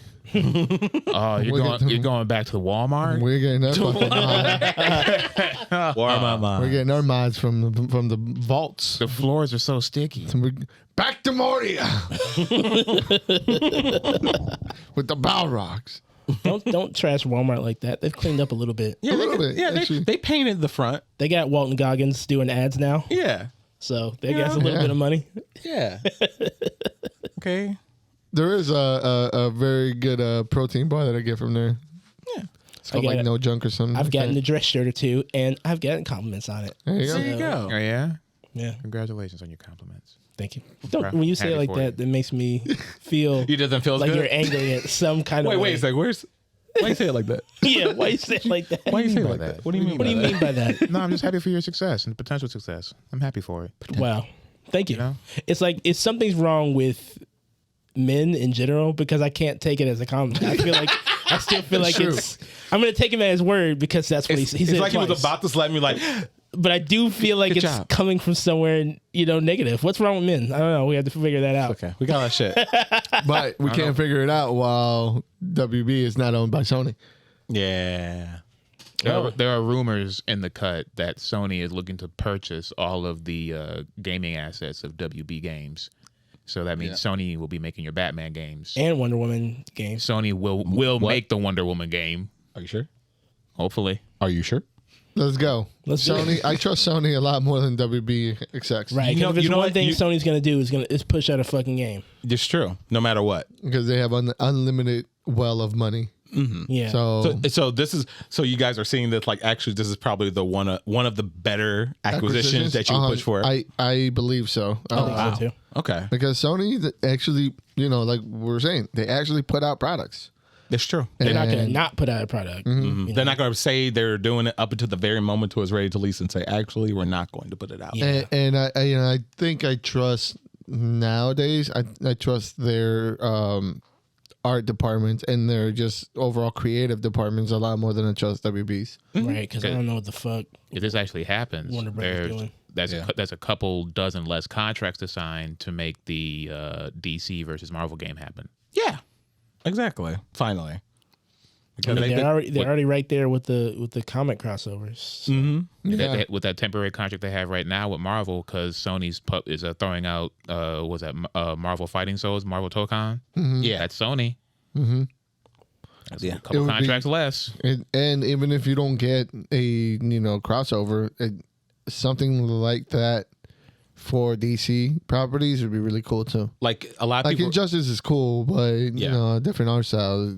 Oh, you're going back to Walmart? We're getting our fucking mods. Walmart. We're getting our mods from the vaults. The floors are so sticky. So back to Moria with the Balrogs. Don't trash Walmart like that. They've cleaned up a little bit. Yeah, A little bit, Yeah, they painted the front. They got Walton Goggins doing ads now, Yeah. so they got a little Yeah. bit of money. Yeah. Okay. There is a very good protein bar that I get from there. Yeah. It's called I got like it. No Junk or something. I've like gotten that. a dress shirt or two, and I've gotten compliments on it. There you go. There you go. Oh, yeah? Yeah, Congratulations on your compliments. thank you. When you say Happy it like for that, you. that makes me feel You doesn't feel as like good? you're angry at some kind of Wait way. a second. Why you say it like that? Yeah, why you say it like that? Why you say it by like that? that? What do you mean? What do you mean by that? No, I'm just happy for your success and potential success. I'm happy for it. Wow, thank you. You know? It's like if something's wrong with men in general, because I can't take it as a compliment. I still feel like true. I'm gonna take him at his word because that's what he It's said like he twice. was about to slap me like, But I do feel like Good it's job. coming from somewhere, negative. What's wrong with men? I don't know. We have to figure that out. okay, we got that shit. But we can't figure it out while WB is not owned by Sony. Yeah. There are rumors in the cut that Sony is looking to purchase all of the gaming assets of WB Games. So that means Sony will be making your Batman games. And Wonder Woman games. Sony will make the Wonder Woman game. Are you sure? Hopefully. Are you sure? Let's go. Let's do Sony. I trust Sony a lot more than WB execs. Right. 'Cause You know- if it's you know one what? thing You- Sony's gonna do is push out a fucking game. It's true. No matter what. Because they have unlimited well of money. Yeah. So So you guys are seeing that like actually this is probably the one of the better acquisitions that you would push for. I believe so. I think so too. Okay, Because Sony actually, like we were saying, they actually put out products. that's true. They're not gonna And- not put out a product. They're not going to say they're doing it up until the very moment to it's ready to release and say actually we're not going to put it out. Yeah. And I think I trust nowadays. I trust their art departments and their just overall creative departments a lot more than I trust WB's. Right. Because I don't know what the fuck. If this actually happens, Warner Brothers doing. there's a couple dozen less contracts to sign to make the DC versus Marvel game happen. Yeah, exactly. Finally, I because mean, they've they're been- already right there with the comic crossovers. So, Yeah. With that temporary contract they have right now with Marvel, because Sony's is throwing out Marvel Fighting Souls, Marvel Tokon. yeah, That's Sony. Mm-hmm. That's Yeah. a couple It would be- contracts less. And even if you don't get a crossover, something like that for DC properties would be really cool too. like a lot of Like people. Injustice is cool, but Yeah. different art style.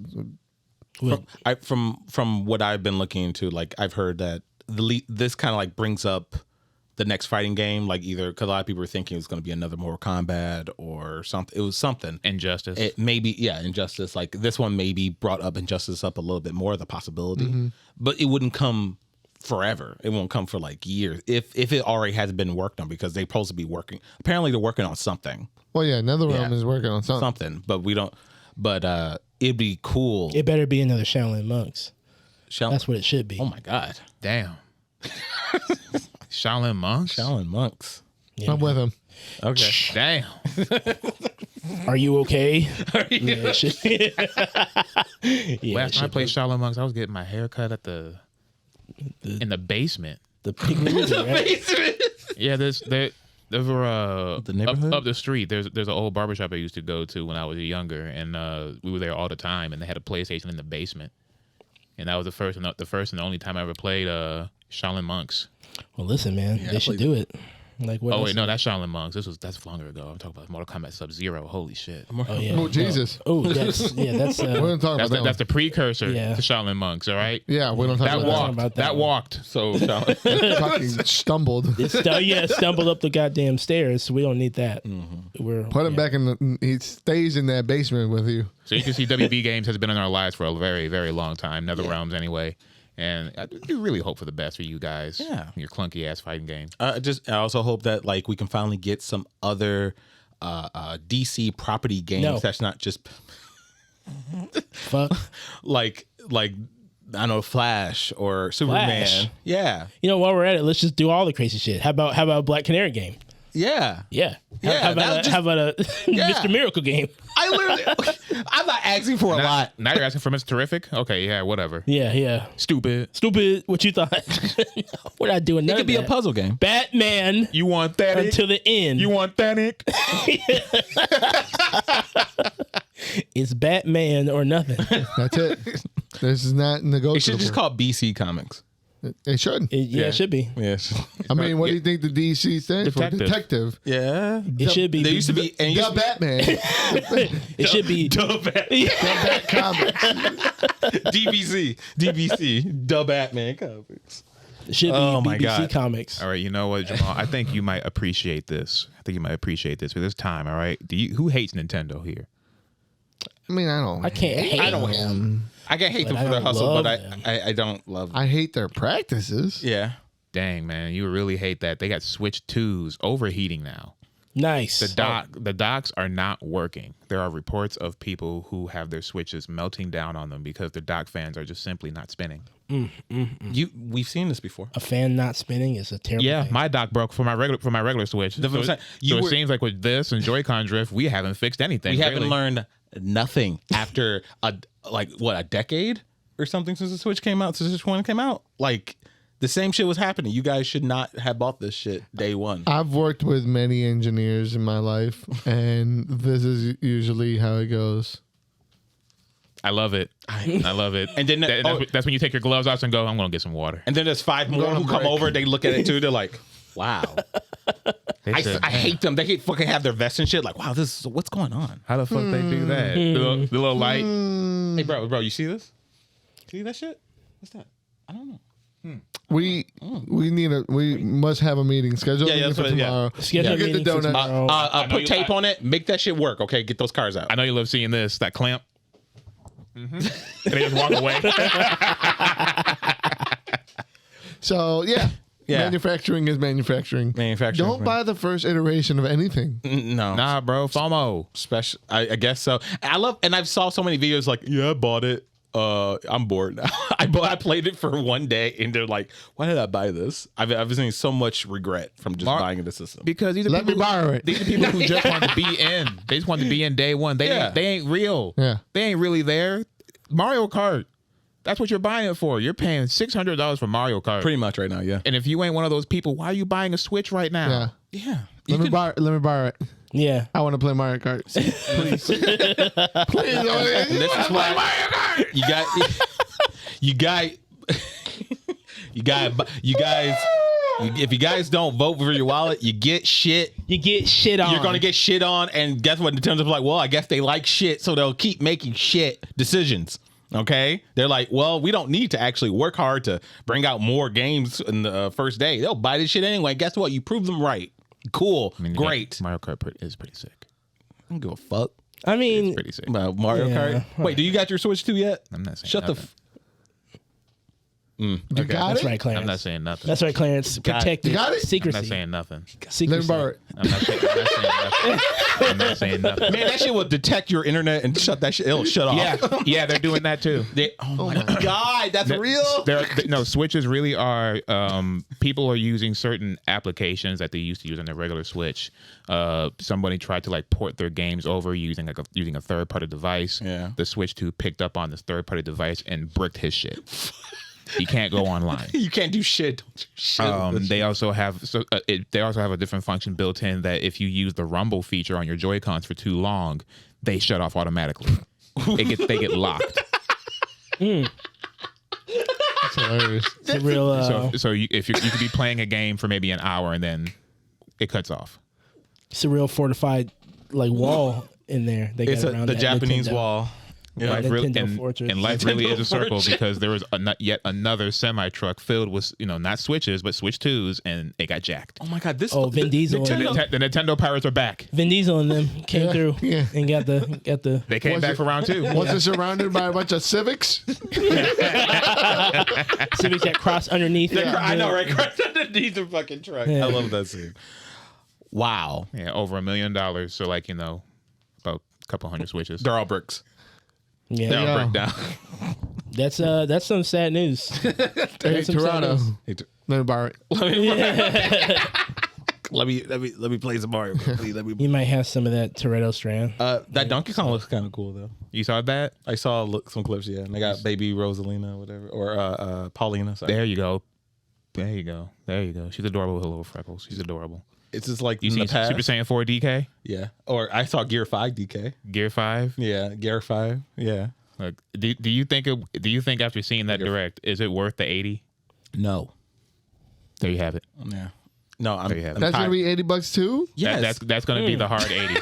From what I've been looking into, like I've heard that this kind of like brings up the next fighting game, like either because a lot of people were thinking it was going to be another Mortal Kombat or something. It was something. Injustice. It maybe Injustice. Like this one maybe brought up Injustice up a little bit more, the possibility, but it wouldn't come forever. It won't come for like years if it already has been worked on because they're supposed to be working. Apparently they're working on something, Well, yeah, NetherRealm is working on something. but we don't. But it'd be cool. it better be another Shaolin Monks. Shall- That's what it should be. oh my god, Damn. Shaolin monks. Shaolin monks. I'm with him. Okay. Damn. Are you okay? Yeah, shit. Yeah, Last time I shit. played Shaolin monks, I was getting my hair cut at in the basement. The pig movie, right? Yeah, there were The neighborhood? up the street. There's an old barbershop I used to go to when I was younger, and we were there all the time. And they had a PlayStation in the basement, and that was the first and the only time I ever played Shaolin monks. Well, listen, man, they should do it. Like what? Oh else? wait, no, that's Shaolin monks. That's longer ago. I'm talking about Mortal Kombat Sub-Zero. Holy shit! Oh yeah. Oh Jesus, Oh, that's we don't talk about That's that. that's the precursor Yeah. to Shaolin monks. All right. Yeah, we don't talk That about walked. about that That one. walked. So that. Fucking stumbled. Stumbled up the goddamn stairs. So we don't need that. We're Put him back in he stays in that basement with you. So you can see WB Games has been in our lives for a very, very long time. NetherRealms anyway. And I do really hope for the best for you guys. Yeah. Your clunky ass fighting game. I also hope that like we can finally get some other DC property games No. that's not just Fuck. like I don't know, Flash or Superman. Flash? Yeah. You know, while we're at it, let's just do all the crazy shit. How about a Black Canary game? Yeah. Yeah. Yeah, How about a Yeah. Mr. Miracle game? I literally, I'm not asking for a lot. Now you're asking for Mr. Terrific? Okay, yeah, whatever. Yeah. Stupid. What you thought? We're not doing It none could of be a that. puzzle game. Batman You want that? until the end. You want that? It's Batman or nothing. That's it. This is not negotiable. It should just call BC Comics. It should. It should be. Yes. I mean, what do you think the DC stands Detective. for? Detective. Yeah. It should be. There used to be, and it used The to Batman. It should be. The Batman comics. be DBC, The Batman Comics. It should be Oh my BBC God. Comics. All right, you know what, Jamal? I think you might appreciate this. For this time, all right? Who hates Nintendo here? I mean, I can't hate them. I can hate them But for I their don't hustle, love but them. I don't love them. I hate their practices. Yeah. Dang, man, you really hate that. They got Switch 2s overheating now. Nice. The docks are not working. There are reports of people who have their Switches melting down on them because the dock fans are just simply not spinning. We've seen this before. A fan not spinning is a terrible Yeah, thing. my dock broke for my regular Switch. That's what I'm saying. So it seems like with this and Joy-Con drift, we haven't fixed anything. We haven't really. learned nothing after a decade or something since the Switch came out, since Switch One came out. Like the same shit was happening. You guys should not have bought this shit day one. I've worked with many engineers in my life, and this is usually how it goes. I love it. I love it. And then that's when you take your gloves off and go, I'm going to get some water. And then there's 5 more Going who to come break. over. They look at it too. They're like, "Wow." They said, I hate them. They fucking have their vest and shit. Like, wow, what's going on? how the fuck they do that? The little light. Hey, bro, you see this? See that shit? What's that? I don't know. We must have a meeting scheduled Yeah, that's for what- yeah. tomorrow. Schedule a You get the meeting for donut. tomorrow. Put tape on it. Make that shit work. Okay, get those cars out. I know you love seeing this, that clamp. And they just walk away. So yeah. Yeah. Manufacturing is manufacturing. Manufacturing. Don't buy the first iteration of anything. No. Nah, bro, FOMO. Special. I guess so. And I've saw so many videos like, yeah, I bought it. I'm bored now. I played it for one day and they're like, why did I buy this? I've seen so much regret from just buying the system. Because these are Let me borrow it. These are people who just want to be in. They just want to be in day one. They ain't real. Yeah. They ain't really there. Mario Kart. That's what you're buying it for. You're paying $600 for Mario Kart. Pretty much right now, yeah. And if you ain't one of those people, why are you buying a Switch right now? Yeah. Yeah. Let me borrow it. Yeah. I want to play Mario Kart. Please. Please. And this is why you guys, if you guys don't vote for your wallet, you get shit. You get shit on. You're gonna get shit on, and guess what? Nintendo's like, well, I guess they like shit, so they'll keep making shit decisions. Okay, they're like, well, we don't need to actually work hard to bring out more games in the first day. They'll buy this shit anyway. Guess what? You proved them right. Cool, great. Mario Kart is pretty sick. I don't give a fuck I mean, Pretty sick. about Mario Yeah. Kart. Wait, do you got your Switch 2 yet? I'm not saying Shut nothing. You got that's it? right, Clarence. I'm not saying nothing. That's right, Clarence. Protect You it. got it? I'm Secrecy. not saying nothing. Let me Secrecy. borrow it. I'm not saying nothing. I'm not saying nothing. Man, that shit will detect your internet and shut that shit. It'll shut off. Yeah, they're doing that too. Oh my god, that's real. No, Switches really are. People are using certain applications that they used to use on their regular Switch. Somebody tried to like port their games over using a third party device. Yeah. The Switch 2 picked up on this third party device and bricked his shit. He can't go online. You can't do shit. They also have a different function built in that if you use the rumble feature on your Joy-Cons for too long, they shut off automatically. They get locked. That's hilarious. It's a real. So you could be playing a game for maybe an hour and then it cuts off. It's a real fortified like wall in there. They It's got around the that Japanese Nintendo. wall. Yeah. Nintendo Fortress. And life really is a Nintendo circle Fortress. because there was yet another semi truck filled with not Switches but Switch 2s and it got jacked. Oh my god, this. Oh, Vin Diesel. The Nintendo pirates are back. Vin Diesel and them came through yeah. and got the. They came back for round 2. Was it surrounded by a bunch of Civics? Civics that cross underneath. I know, right? Right underneath the fucking truck. Yeah. I love that scene. Wow, Yeah, over $1 million. So about a couple hundred Switches. they're all bricks. Yeah. They're all Yeah. brick down. That's some sad news. Hey, some sad Toronto. news. Let me borrow it. Let me play some Mario. Please, let me. You might have some of that Toretto strand. That Donkey Kong looks kind of cool though. You saw that? I saw some clips. Yeah, and they got baby Rosalina, whatever, or Paulina. Sorry. There you go. There you go. She's adorable with her little freckles. She's adorable. It's just like You in see the past. Super Saiyan 4 DK? Yeah, or I saw Gear 5 DK. Gear 5? Yeah, Gear 5. Yeah. Like, do you think after seeing that direct, is it worth the 80? No. There you have it. Yeah. No, I'm. There you have it. That's going to be $80 too? Yes. That's going to be the hard 80.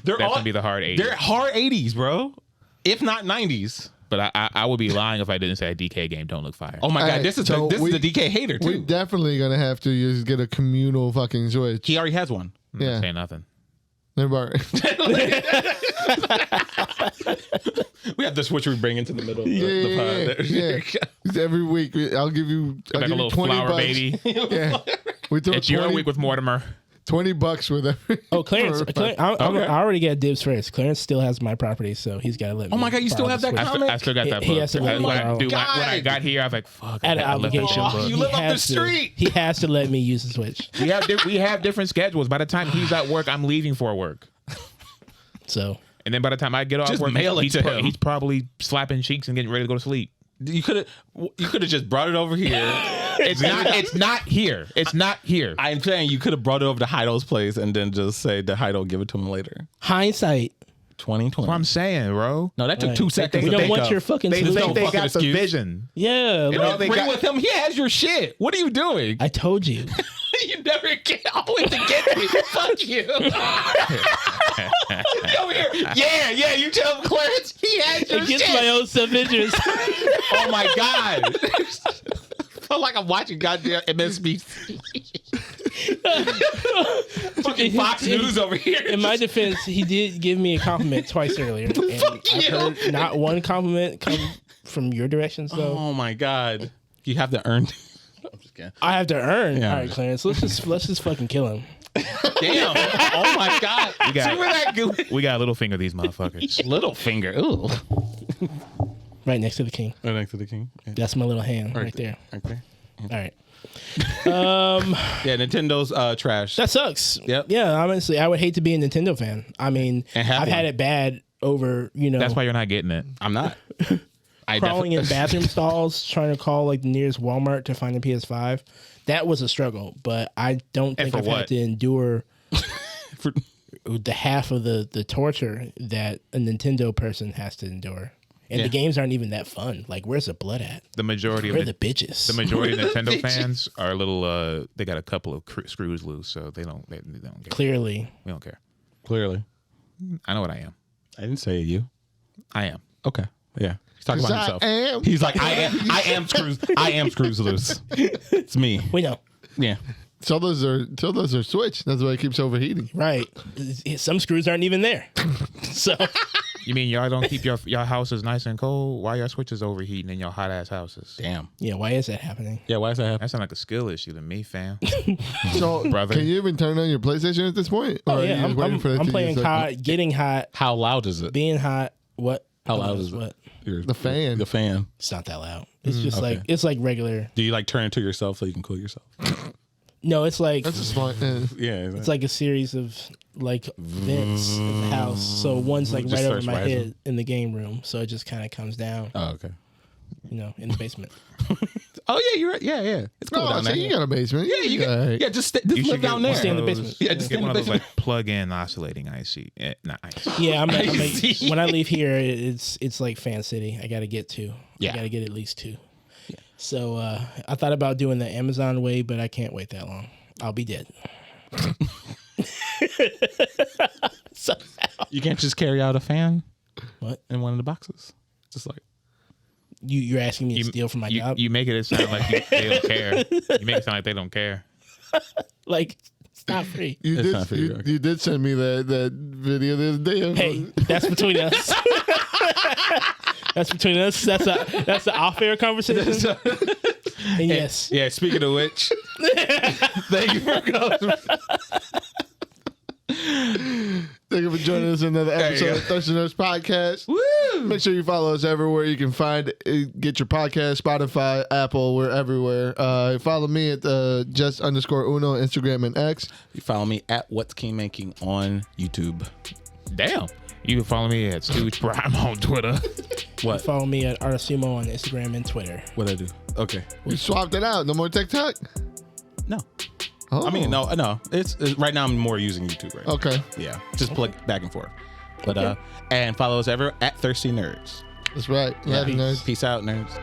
They're That's going to be the hard 80. They're hard 80s, bro. If not 90s. But I would be lying if I didn't say a DK game don't look fire. Oh my god, this is so the DK hater We're too. definitely going to have to just get a communal fucking Switch. He already has one. I'm not Yeah. saying nothing. Let me borrow it. We have the switch we bring into the middle of the pod. Yeah. Every week, I'll give you, Like a little 20 flower bucks. baby. Yeah. We throw It's your 20 week with Mortimer. $20 with every. Oh, Clarence. for- I already got dibs first. Clarence still has my property, so he's got to let me. Oh my God, you still borrow have the that Switch. comic? I still got that He book. has to let me When borrow. when I God. got here, I was like, fuck. At an I left that obligation. book. You He live up the has to- street. He has to let me use the Switch. We have different schedules. By the time he's at work, I'm leaving for work. So And then by the time I get off Just work, mail it he's, to him. he's probably slapping cheeks and getting ready to go to sleep. You could have just brought it over here. It's not here. It's not here. I'm saying you could have brought it over to Heido's place and then just say to Heido, give it to him later. hindsight. 2020. That's what I'm saying, bro. No, that took Right. 2 seconds. We to don't think want of. your fucking. They solution. think they fucking got the excuse. vision. Yeah, You know, look, they Bring got, with him. He has your shit. What are you doing? I told you. You never get always to get me. Fuck you. Over here. Yeah. You tell him, Clarence, he has your Against shit. my own self-interest. Oh my god. I feel like I'm watching goddamn MSNBC. Fucking Fox News over here. In my defense, he did give me a compliment twice earlier, and I've heard not one compliment come from your direction. So Oh my god. You have to earn. I'm just kidding. I have to earn. Yeah. All right, Clarence, let's just fucking kill him. Damn. Oh my god. We got- See where that go- we got little finger these motherfuckers. Little finger. Ooh. Right next to the king. Right next to the king. Yeah. That's my little hand right there. Right there. All right. Yeah, Nintendo's trash. That sucks. Yep. Yeah, honestly, I would hate to be a Nintendo fan. I mean, And have I've had one. it bad over, That's why you're not getting it. I'm not. I crawling in bathroom stalls, trying to call like the nearest Walmart to find a PS5. That was a struggle, but I don't think for I've what? had to endure For- the half of the torture that a Nintendo person has to endure. And Yeah. the games aren't even that fun. Like, where's the blood at? The majority Where of are the bitches? the majority of Nintendo fans are a little. They got a couple of screws loose, so they don't care. Clearly. We don't care. Clearly. I know what I am. I didn't say you. I am. Okay. Yeah. He's talking about himself. I am. He's like, I am screws. I am screws loose. It's me. We know. Yeah. So those are Switch. That's why it keeps overheating. Right. Some screws aren't even there. So You mean y'all don't keep your houses nice and cold? Why your switches overheating in your hot ass houses? Damn. yeah, why is that happening? Yeah. Why is that happening? That sounds like a skill issue to me, fam. So Brother. can you even turn on your PlayStation at this point? Or Oh are you yeah, just waiting for it I'm to playing just, like, hot, getting hot, How loud is it? being hot. What? How loud is it? What? The fan. The fan. It's not that loud. It's just like regular. Do you like turn it to yourself so you can cool yourself? No, it's like That's a smart. Yeah. it's like a series of like vents in the house. So one's like Just right over starts my rising. head in the game room. So it just kind of comes down, Oh, okay. in the basement. Oh yeah, you're right. Yeah. It's cool Oh, down so there. you got a basement. Yeah, you got. can. Yeah, just You live should down get there. one Stay in the of basement. those- Yeah, just Get in one the of those basement. like plug-in oscillating IC. Not IC. Yeah, I'm I like see. when I leave here, it's like Fan City. I got to get two. Yeah. I got to get at least two. So I thought about doing the Amazon way, but I can't wait that long. I'll be dead. So, You can't just carry out a fan what? in one of the boxes. Just like You're asking me to steal from my job? You make it sound like they don't care. You make it sound like they don't care. Like, it's not free. You It's not for you, you did send me that video the other day. Hey, that's between us. That's between us. That's the off-air conversation. And yes, yeah. Speaking of which, thank you for coming. Thank you for joining us in another episode you of Nerds Podcast. Woo! Make sure you follow us everywhere you can find it. Get your podcast, Spotify, Apple, we're everywhere. Follow me at Just_Uno, Instagram and X. You follow me at What's King Making on YouTube. Damn. You can follow me at Stooge Prime on Twitter. What? Follow me at Sumo on Instagram and Twitter. What I do? Okay. You swapped it out. No more TikTok? No. Oh. I mean, no. It's right now. I'm more using YouTube right now. Okay. Yeah. Just plug back and forth. But and follow us ever at Thirsty Nerds. That's right. Love you, nerds. Peace out, nerds.